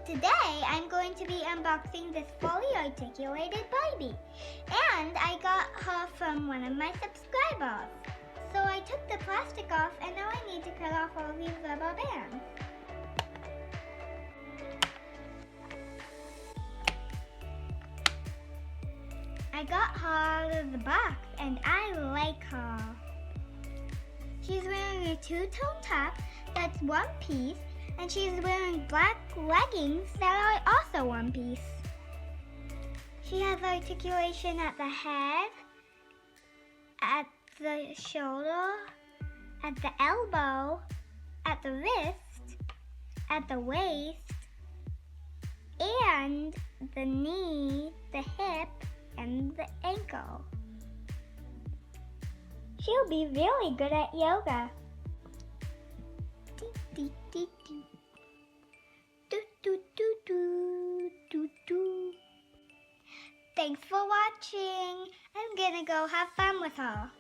Today, I'm going to be unboxing this fully articulated Barbie. And I got her from one of my subscribers. So I took the plastic off and now I need to cut off all these rubber bands. I got her out of the box and I like her. She's wearing a two-tone top that's one piece, and she's wearing black leggings that are also one piece. She has articulation at the head, at the shoulder, at the elbow, at the wrist, at the waist, and the knee, the hip, and the ankle. She'll be really good at yoga. Thanks for watching. I'm gonna go have fun with her.